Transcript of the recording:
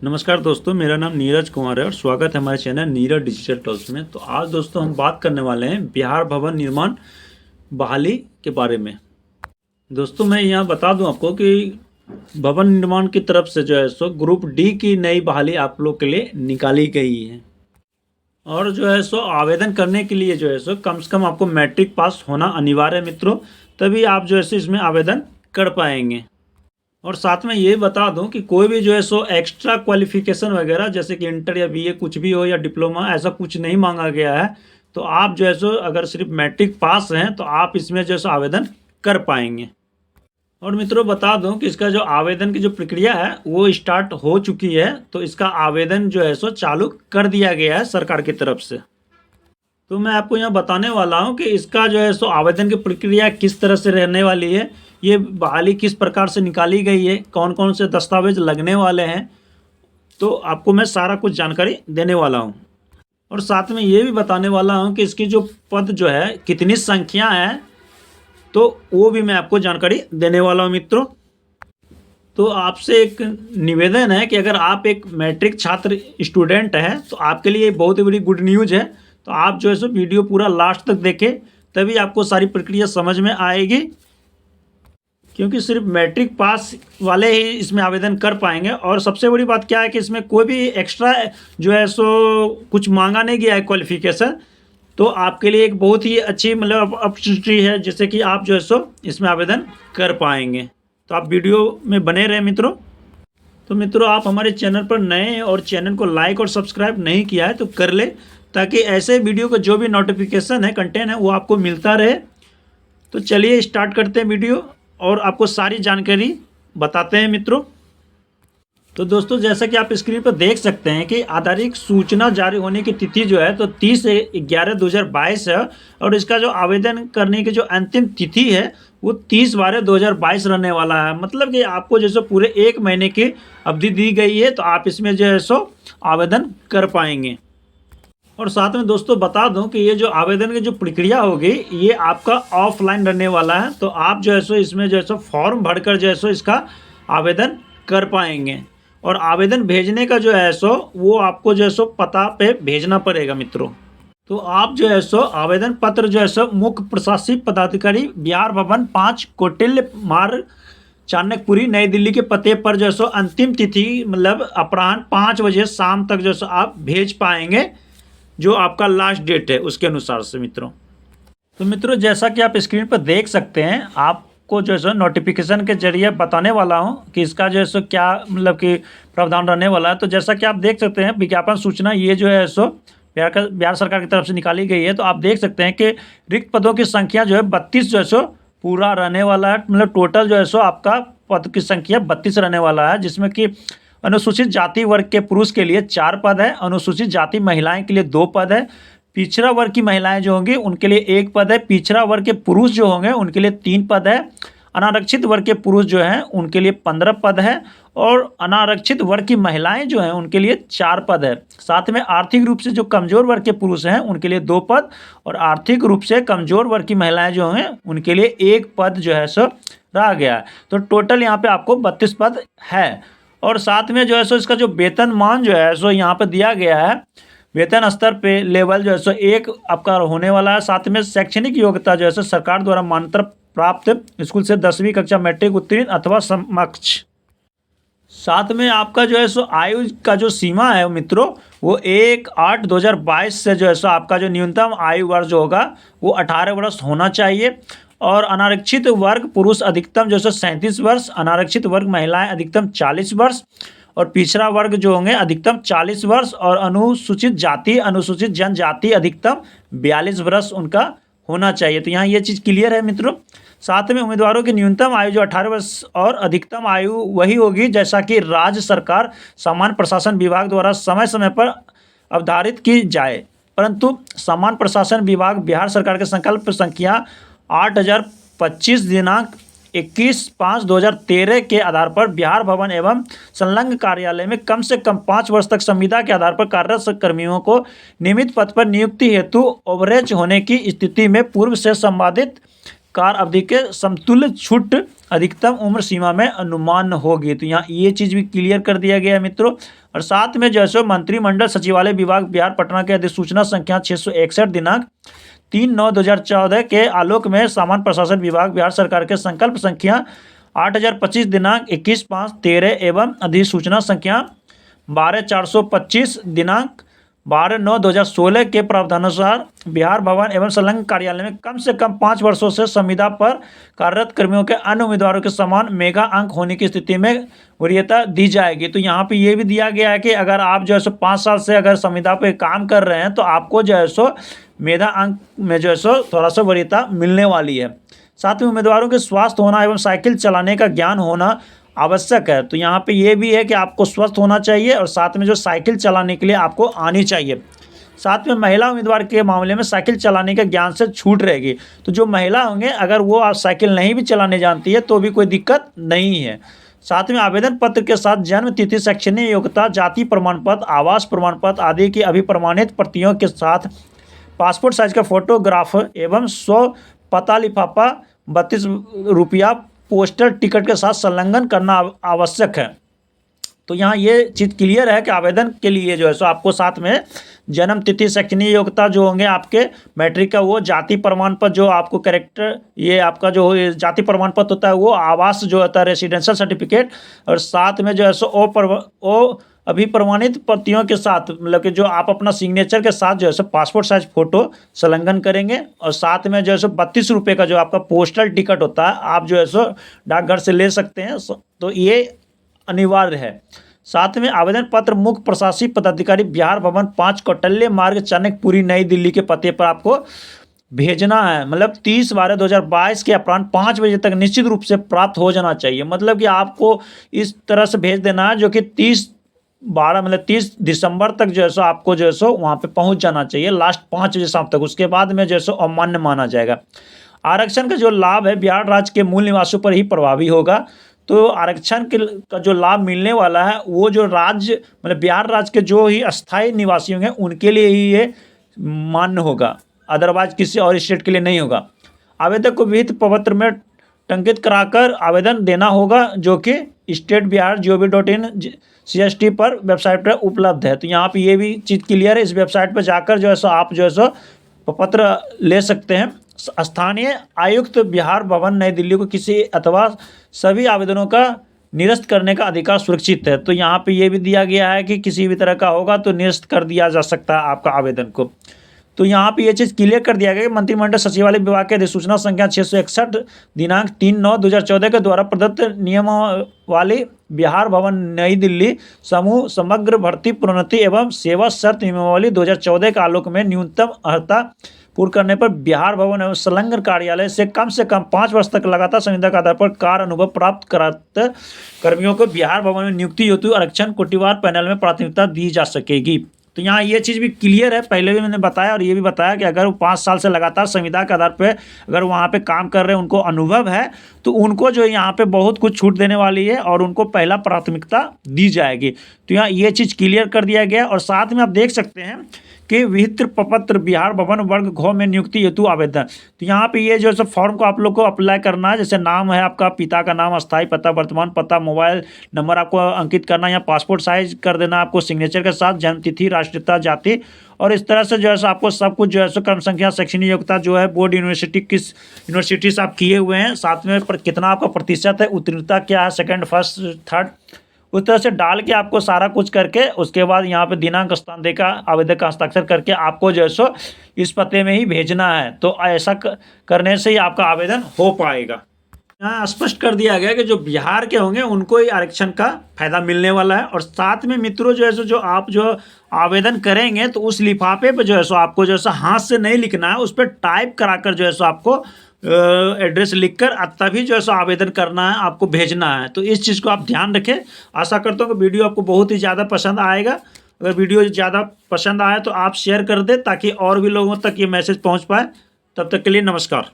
नमस्कार दोस्तों, मेरा नाम नीरज कुमार है और स्वागत है हमारे चैनल नीरज डिजिटल टॉक्स में। तो आज दोस्तों हम बात करने वाले हैं बिहार भवन निर्माण बहाली के बारे में। दोस्तों मैं यहाँ बता दूं आपको कि भवन निर्माण की तरफ से जो है सो ग्रुप डी की नई बहाली आप लोग के लिए निकाली गई है। और जो है सो आवेदन करने के लिए जो है सो कम से कम आपको मैट्रिक पास होना अनिवार्य है मित्रों, तभी आप जो है सो इसमें आवेदन कर पाएंगे। और साथ में ये बता दूं कि कोई भी जो है सो एक्स्ट्रा क्वालिफिकेशन वगैरह जैसे कि इंटर या बीए कुछ भी हो या डिप्लोमा ऐसा कुछ नहीं मांगा गया है। तो आप जो है सो अगर सिर्फ मैट्रिक पास हैं तो आप इसमें जो है सो आवेदन कर पाएंगे। और मित्रों बता दूं कि इसका जो आवेदन की जो प्रक्रिया है वो स्टार्ट हो चुकी है, तो इसका आवेदन जो है सो चालू कर दिया गया है सरकार की तरफ से। तो मैं आपको यहाँ बताने वाला हूँ कि इसका जो है सो आवेदन की प्रक्रिया किस तरह से रहने वाली है, ये बहाली किस प्रकार से निकाली गई है, कौन कौन से दस्तावेज लगने वाले हैं, तो आपको मैं सारा कुछ जानकारी देने वाला हूँ। और साथ में ये भी बताने वाला हूँ कि इसकी जो पद जो है कितनी संख्या है, तो वो भी मैं आपको जानकारी देने वाला हूँ मित्रों। तो आपसे एक निवेदन है कि अगर आप एक मैट्रिक छात्र स्टूडेंट हैं तो आपके लिए बहुत ही बड़ी गुड न्यूज़ है। तो आप जो है सो वीडियो पूरा लास्ट तक देखें, तभी आपको सारी प्रक्रिया समझ में आएगी, क्योंकि सिर्फ मैट्रिक पास वाले ही इसमें आवेदन कर पाएंगे। और सबसे बड़ी बात क्या है कि इसमें कोई भी एक्स्ट्रा जो है सो कुछ मांगा नहीं गया है क्वालिफिकेशन। तो आपके लिए एक बहुत ही अच्छी मतलब अपॉर्चुनिटी है जिससे कि आप जो है सो इसमें आवेदन कर पाएंगे। तो आप वीडियो में बने रहें मित्रों। तो मित्रों आप हमारे चैनल पर नए हैं और चैनल को लाइक और सब्सक्राइब नहीं किया है तो कर ले, ताकि ऐसे वीडियो का जो भी नोटिफिकेशन है, कंटेंट है, वो आपको मिलता रहे। तो चलिए स्टार्ट करते हैं वीडियो और आपको सारी जानकारी बताते हैं मित्रों। तो दोस्तों जैसा कि आप स्क्रीन पर देख सकते हैं कि आधिकारिक सूचना जारी होने की तिथि जो है तो 30/11/2022 है। और इसका जो आवेदन करने की जो अंतिम तिथि है वो 30/12/2022 रहने वाला है। मतलब कि आपको जैसे पूरे 1 महीने की अवधि दी गई है, तो आप इसमें जो है सो आवेदन कर पाएंगे। और साथ में दोस्तों बता दूं कि ये जो आवेदन की जो प्रक्रिया होगी ये आपका ऑफलाइन रहने वाला है। तो आप जो है सो इसमें जो है सो फॉर्म भरकर जो है सो इसका आवेदन कर पाएंगे। और आवेदन भेजने का जो है सो वो आपको जो है सो पता पे भेजना पड़ेगा मित्रों। तो आप जो है सो आवेदन पत्र जो है सो मुख्य प्रशासनिक पदाधिकारी बिहार भवन 5 कौटिल्य मार्ग चाणक्यपुरी नई दिल्ली के पते पर जो है सो अंतिम तिथि मतलब अपराह्न 5 बजे शाम तक जो है सो आप भेज पाएंगे, जो आपका लास्ट डेट है उसके अनुसार से मित्रों। तो मित्रों जैसा कि आप स्क्रीन पर देख सकते हैं, आपको जो है सो नोटिफिकेशन के जरिए बताने वाला हूं कि इसका जो है सो क्या मतलब कि प्रावधान रहने वाला है। तो जैसा कि आप देख सकते हैं विज्ञापन सूचना ये जो है सो बिहार सरकार की तरफ से निकाली गई है। तो आप देख सकते हैं कि रिक्त पदों की संख्या जो है 32 जो है सो पूरा रहने वाला है। मतलब टोटल जो है सो आपका पद की संख्या 32 रहने वाला है, जिसमें कि अनुसूचित जाति वर्ग के पुरुष के लिए 4 पद है, अनुसूचित जाति महिलाएं के लिए 2 पद है, पिछड़ा वर्ग की महिलाएं जो होंगी उनके लिए 1 पद है, पिछड़ा वर्ग के पुरुष जो होंगे उनके लिए 3 पद है, अनारक्षित वर्ग के पुरुष जो हैं उनके लिए 15 पद है, और अनारक्षित वर्ग की महिलाएं जो हैं उनके लिए 4 पद है। साथ में आर्थिक रूप से जो कमजोर वर्ग के पुरुष हैं उनके लिए 2 पद, और आर्थिक रूप से कमजोर वर्ग की महिलाएं जो हैं उनके लिए 1 पद जो है सो रह गया है। तो टोटल यहाँ पे आपको 32 पद है। और साथ में जो है सो इसका जो वेतनमान जो है सो यहाँ पर दिया गया है, वेतन स्तर पे लेवल जो है सो 1 आपका होने वाला है। साथ में शैक्षणिक योग्यता जो है सो सरकार द्वारा मान्यता प्राप्त स्कूल से 10वीं कक्षा मैट्रिक उत्तीर्ण अथवा समकक्ष। साथ में आपका जो है सो आयु का जो सीमा है मित्रों वो 1/8/2022 से जो है सो आपका जो न्यूनतम आयु वर्ष जो होगा वो 18 वर्ष होना चाहिए। और अनारक्षित वर्ग पुरुष अधिकतम जो है 37 वर्ष, अनारक्षित वर्ग महिलाएं अधिकतम 40 वर्ष, और पिछड़ा वर्ग जो होंगे अधिकतम 40 वर्ष, और अनुसूचित जाति अनुसूचित जनजाति अधिकतम 42 वर्ष उनका होना चाहिए। तो यहाँ ये चीज़ क्लियर है मित्रों। साथ में उम्मीदवारों की न्यूनतम आयु जो 18 वर्ष और अधिकतम आयु वही होगी जैसा कि राज्य सरकार सामान्य प्रशासन विभाग द्वारा समय समय पर अवधारित की जाए। परंतु सामान्य प्रशासन विभाग बिहार सरकार के संकल्प संख्या 8025 दिनांक 21/5/2013 के आधार पर बिहार भवन एवं संलग्न कार्यालय में कम से कम 5 वर्ष तक संविदा के आधार पर कार्यरत कर्मियों को नियमित पद पर नियुक्ति हेतु ओवरेज होने की स्थिति में पूर्व से संपादित कार्य अवधि के समतुल्य छूट अधिकतम उम्र सीमा में अनुमान होगी। तो यहाँ ये चीज़ भी क्लियर कर दिया गया है मित्रों। और साथ में जैसे मंत्रिमंडल सचिवालय विभाग बिहार पटना के अधिसूचना संख्या 661 दिनांक 3/9/2014 के आलोक में सामान्य प्रशासन विभाग बिहार सरकार के संकल्प संख्या 8025 दिनांक 21/5/13 एवं अधिसूचना संख्या 12/425 दिनांक 12/9/2016 के प्रावधानुसार बिहार भवन एवं संलग्न कार्यालय में कम से कम 5 वर्षों से संविदा पर कार्यरत कर्मियों के अन्य उम्मीदवारों के समान मेगा अंक होने की स्थिति में वरीयता दी जाएगी। तो यहाँ पे ये भी दिया गया है कि अगर आप जो है सो 5 साल से अगर संविदा पे काम कर रहे हैं तो आपको जो है सो मेधा अंक में जो है सो थोड़ा सा वरीयता मिलने वाली है। साथ में उम्मीदवारों के स्वस्थ होना एवं साइकिल चलाने का ज्ञान होना आवश्यक है। तो यहाँ पे ये भी है कि आपको स्वस्थ होना चाहिए और साथ में जो साइकिल चलाने के लिए आपको आनी चाहिए। साथ में महिला उम्मीदवार के मामले में साइकिल चलाने के ज्ञान से छूट रहेगी। तो जो महिला होंगे अगर वो आप साइकिल नहीं भी चलाने जानती है तो भी कोई दिक्कत नहीं है। साथ में आवेदन पत्र के साथ जन्म तिथि, शैक्षणिक योग्यता, जाति प्रमाण पत्र, आवास प्रमाण पत्र आदि की अभिप्रमाणित प्रतियों के साथ पासपोर्ट साइज का फोटोग्राफ एवं 100 पता लिफाफा 32 रुपया पोस्टल टिकट के साथ संलग्न करना आवश्यक है। तो यहाँ ये चीज़ क्लियर है कि आवेदन के लिए जो है सो आपको साथ में जन्म तिथि, शैक्षणिक योग्यता जो होंगे आपके मैट्रिक का वो, जाति प्रमाण पत्र जो आपको करेक्टर ये आपका जो जाति प्रमाण पत्र होता है वो, आवास जो होता है रेसिडेंशियल सर्टिफिकेट, और साथ में जो है सो अभी प्रमाणित प्रतियों के साथ मतलब कि जो आप अपना सिग्नेचर के साथ जो है सो पासपोर्ट साइज फोटो संलग्न करेंगे। और साथ में जो है सो 32 रुपये का जो आपका पोस्टल टिकट होता है आप जो है सो डाकघर से ले सकते हैं। तो ये अनिवार्य है। साथ में आवेदन पत्र मुख्य प्रशासनिक पदाधिकारी बिहार भवन 5 कौटिल्य मार्ग, चाणक्यपुरी, नई दिल्ली के पते पर आपको भेजना है। मतलब 30/12/2022 के अपराह्न 5 बजे तक निश्चित रूप से प्राप्त हो जाना चाहिए। मतलब कि आपको इस तरह से भेज देना है जो कि 30 दिसंबर तक जो है सो आपको जो है सो वहाँ पे पहुँच जाना चाहिए, लास्ट 5 बजे शाम तक। उसके बाद में जो है सो अमान्य माना जाएगा। आरक्षण का जो लाभ है बिहार राज्य के मूल निवासियों पर ही प्रभावी होगा। तो आरक्षण का जो लाभ मिलने वाला है वो जो राज्य मतलब बिहार राज्य के जो ही अस्थायी निवासी होंगे उनके लिए ही ये मान्य होगा, अदरवाइज किसी और स्टेट के लिए नहीं होगा। आवेदक को विहित प्रपत्र में टंकित कराकर आवेदन देना होगा जो कि state-bihar.gov.in CST पर वेबसाइट पर उपलब्ध है। तो यहाँ पे ये भी चीज़ क्लियर है। इस वेबसाइट पर जाकर जो है सो आप जो है सो प्रपत्र ले सकते हैं। स्थानीय आयुक्त बिहार भवन नई दिल्ली को किसी अथवा सभी आवेदनों का निरस्त करने का अधिकार सुरक्षित है। तो यहाँ पे ये भी दिया गया है कि किसी भी तरह का होगा तो निरस्त कर दिया जा सकता है आपका आवेदन को। तो यहाँ पे ये चीज़ क्लियर कर दिया गया कि मंत्रिमंडल सचिवालय विभाग के अधिसूचना संख्या 661 दिनांक 3/9/2014 के द्वारा प्रदत्त नियमावली बिहार भवन नई दिल्ली समूह समग्र भर्ती प्रोन्नति एवं सेवा शर्त नियमावली 2014 के आलोक में न्यूनतम अर्हता पूर्ण करने पर बिहार भवन एवं संलग्न कार्यालय से कम 5 वर्ष तक लगातार संविदा के आधार पर कार्य अनुभव प्राप्त कराते कर्मियों को बिहार भवन में नियुक्ति हेतु आरक्षण कोटिवार पैनल में प्राथमिकता दी जा सकेगी। तो यहाँ ये चीज़ भी क्लियर है। पहले भी मैंने बताया और ये भी बताया कि अगर वो 5 साल से लगातार संविदा के आधार पे अगर वहाँ पे काम कर रहे हैं, उनको अनुभव है, तो उनको जो यहाँ पे बहुत कुछ छूट देने वाली है और उनको पहला प्राथमिकता दी जाएगी। तो यहाँ ये चीज़ क्लियर कर दिया गया। और साथ में आप देख सकते हैं कि विहित प्रपत्र बिहार भवन वर्ग घ में नियुक्ति हेतु आवेदन। तो यहाँ पे ये जो है फॉर्म को आप लोग को अप्लाई करना है। जैसे नाम है आपका, पिता का नाम, अस्थायी पता, वर्तमान पता, मोबाइल नंबर आपको अंकित करना है, या पासपोर्ट साइज कर देना आपको सिग्नेचर के साथ, जन्म तिथि, राष्ट्रीयता, जाति, और इस तरह से जो है आपको सब कुछ जो है क्रम संख्या, शैक्षणिक योग्यता जो है, बोर्ड यूनिवर्सिटी किस यूनिवर्सिटी से आप किए हुए हैं, साथ में कितना आपका प्रतिशत है, उत्तीर्णता क्या है, सेकेंड, फर्स्ट, थर्ड, उस तरह से डाल के आपको सारा कुछ करके उसके बाद यहाँ पे दिनांक स्थान देकर आवेदक का हस्ताक्षर करके आपको जो है सो इस पते में ही भेजना है। तो ऐसा करने से ही आपका आवेदन हो पाएगा। यहाँ स्पष्ट कर दिया गया कि जो बिहार के होंगे उनको ही आरक्षण का फायदा मिलने वाला है। और साथ में मित्रों जो है सो जो आप जो आवेदन करेंगे तो उस लिफाफे पे जो है सो आपको जो है सो हाथ से नहीं लिखना है, उस पर टाइप कराकर जो है सो आपको एड्रेस लिखकर तभी जो है सो आवेदन करना है, आपको भेजना है। तो इस चीज़ को आप ध्यान रखें। आशा करता हूँ कि वीडियो आपको बहुत ही ज़्यादा पसंद आएगा। अगर वीडियो ज़्यादा पसंद आए तो आप शेयर कर दें ताकि और भी लोगों तक ये मैसेज पहुँच पाए। तब तक के लिए नमस्कार।